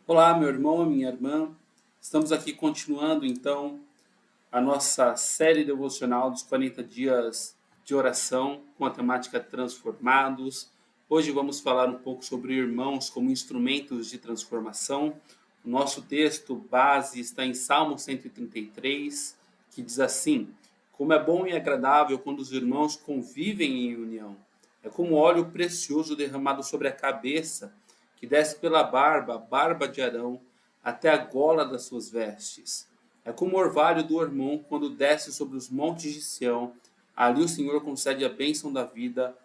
Olá, meu irmão, minha irmã. Estamos aqui continuando então a nossa série devocional dos 40 dias de oração com a temática Transformados. Hoje vamos falar um pouco sobre irmãos como instrumentos de transformação. O nosso texto base está em Salmo 133, que diz assim: Como é bom e agradável quando os irmãos convivem em união. É como óleo precioso derramado sobre a cabeça, que desce pela barba, a barba de Arão, até a gola das suas vestes. É como o orvalho do Hermon quando desce sobre os montes de Sião. Ali o Senhor concede a bênção da vida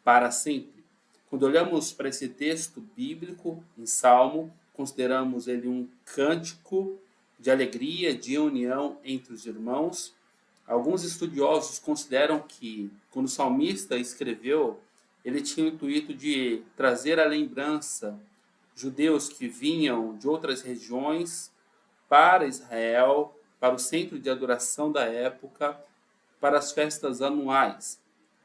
para sempre. Quando olhamos para esse texto bíblico em Salmo, consideramos ele um cântico de alegria, de união entre os irmãos. Alguns estudiosos consideram que, quando o salmista escreveu, ele tinha o intuito de trazer à lembrança judeus que vinham de outras regiões para Israel, para o centro de adoração da época, para as festas anuais.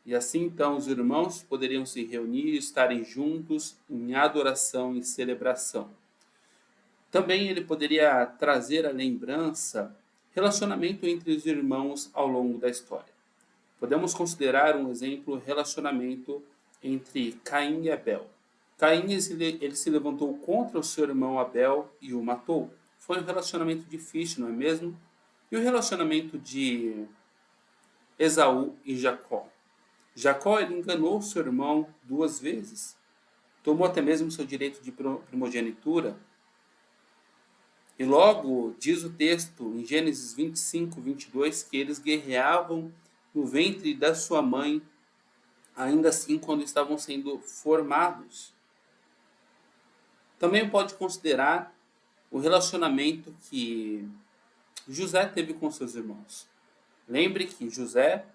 E assim então os irmãos poderiam se reunir e estarem juntos em adoração e celebração. Também ele poderia trazer a lembrança relacionamento entre os irmãos ao longo da história. Podemos considerar um exemplo relacionamento entre Caim e Abel. Caim ele se levantou contra o seu irmão Abel e o matou. Foi um relacionamento difícil, não é mesmo? E o relacionamento de Esaú e Jacó. Jacó ele enganou seu irmão duas vezes. Tomou até mesmo seu direito de primogenitura. E logo diz o texto em Gênesis 25, 22 que eles guerreavam no ventre da sua mãe, ainda assim quando estavam sendo formados. Também pode considerar o relacionamento que José teve com seus irmãos. Lembre que José,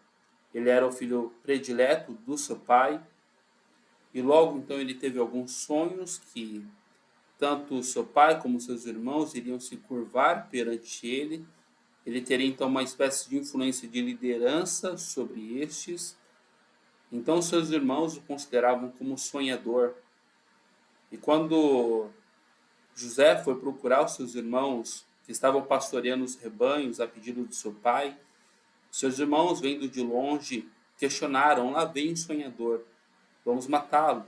ele era o filho predileto do seu pai, e logo então ele teve alguns sonhos que tanto seu pai como seus irmãos iriam se curvar perante ele. Ele teria então uma espécie de influência de liderança sobre estes. Então seus irmãos o consideravam como sonhador. E quando José foi procurar os seus irmãos que estavam pastoreando os rebanhos a pedido de seu pai, seus irmãos, vendo de longe, questionaram: lá vem o sonhador, vamos matá-lo.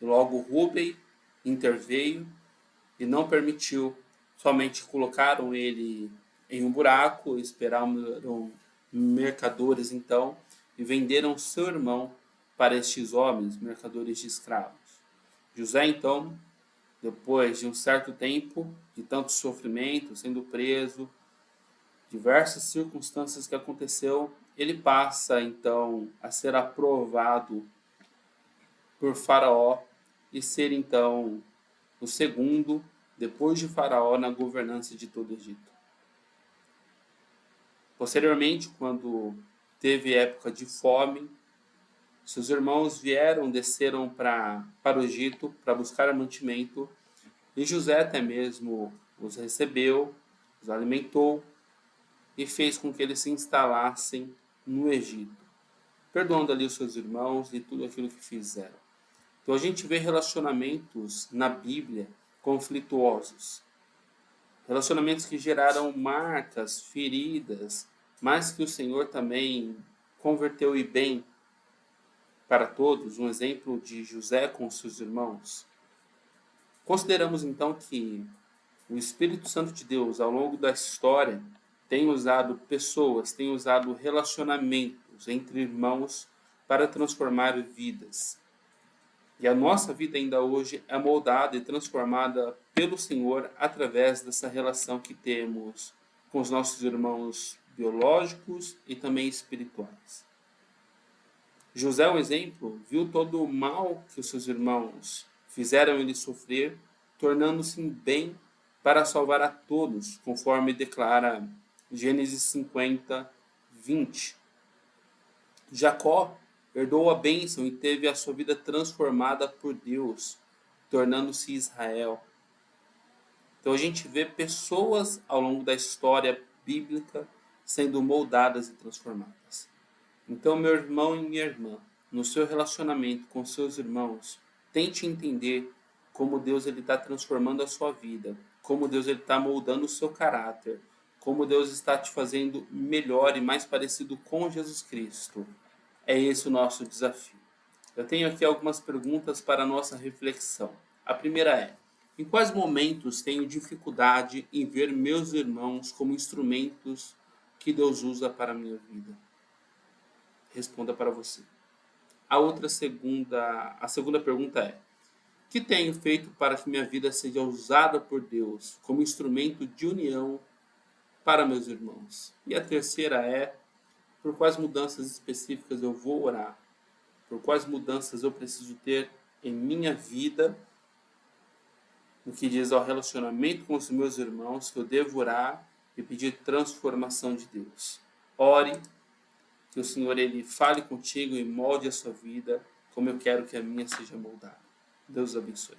E logo Rúben interveio e não permitiu. Somente colocaram ele em um buraco, esperaram mercadores então e venderam seu irmão para estes homens, mercadores de escravos. José então, depois de um certo tempo de tanto sofrimento, sendo preso, diversas circunstâncias que aconteceu, ele passa então a ser aprovado por Faraó e ser então o segundo, depois de Faraó, na governança de todo o Egito. Posteriormente, quando teve época de fome, seus irmãos desceram para o Egito para buscar mantimento, e José até mesmo os recebeu, os alimentou e fez com que eles se instalassem no Egito, perdoando ali os seus irmãos e tudo aquilo que fizeram. Então a gente vê relacionamentos na Bíblia conflituosos, relacionamentos que geraram marcas, feridas, mas que o Senhor também converteu e bem para todos. Um exemplo de José com seus irmãos. Consideramos então que o Espírito Santo de Deus, ao longo da história, tem usado pessoas, tem usado relacionamentos entre irmãos para transformar vidas. E a nossa vida ainda hoje é moldada e transformada pelo Senhor através dessa relação que temos com os nossos irmãos biológicos e também espirituais. José, um exemplo, viu todo o mal que os seus irmãos fizeram ele sofrer, tornando-se em bem para salvar a todos, conforme declara Gênesis 50, 20. Jacó herdou a bênção e teve a sua vida transformada por Deus, tornando-se Israel. Então a gente vê pessoas ao longo da história bíblica sendo moldadas e transformadas. Então, meu irmão e minha irmã, no seu relacionamento com seus irmãos, tente entender como Deus ele está transformando a sua vida, como Deus ele está moldando o seu caráter, como Deus está te fazendo melhor e mais parecido com Jesus Cristo. É esse o nosso desafio. Eu tenho aqui algumas perguntas para a nossa reflexão. A primeira é: em quais momentos tenho dificuldade em ver meus irmãos como instrumentos que Deus usa para a minha vida? Responda para você. A segunda pergunta é: o que tenho feito para que minha vida seja usada por Deus como instrumento de união para meus irmãos? E a terceira é: por quais mudanças específicas eu vou orar? Por quais mudanças eu preciso ter em minha vida no que diz ao relacionamento com os meus irmãos, que eu devo orar e pedir transformação de Deus? Ore, que o Senhor ele fale contigo e molde a sua vida como eu quero que a minha seja moldada. Deus abençoe.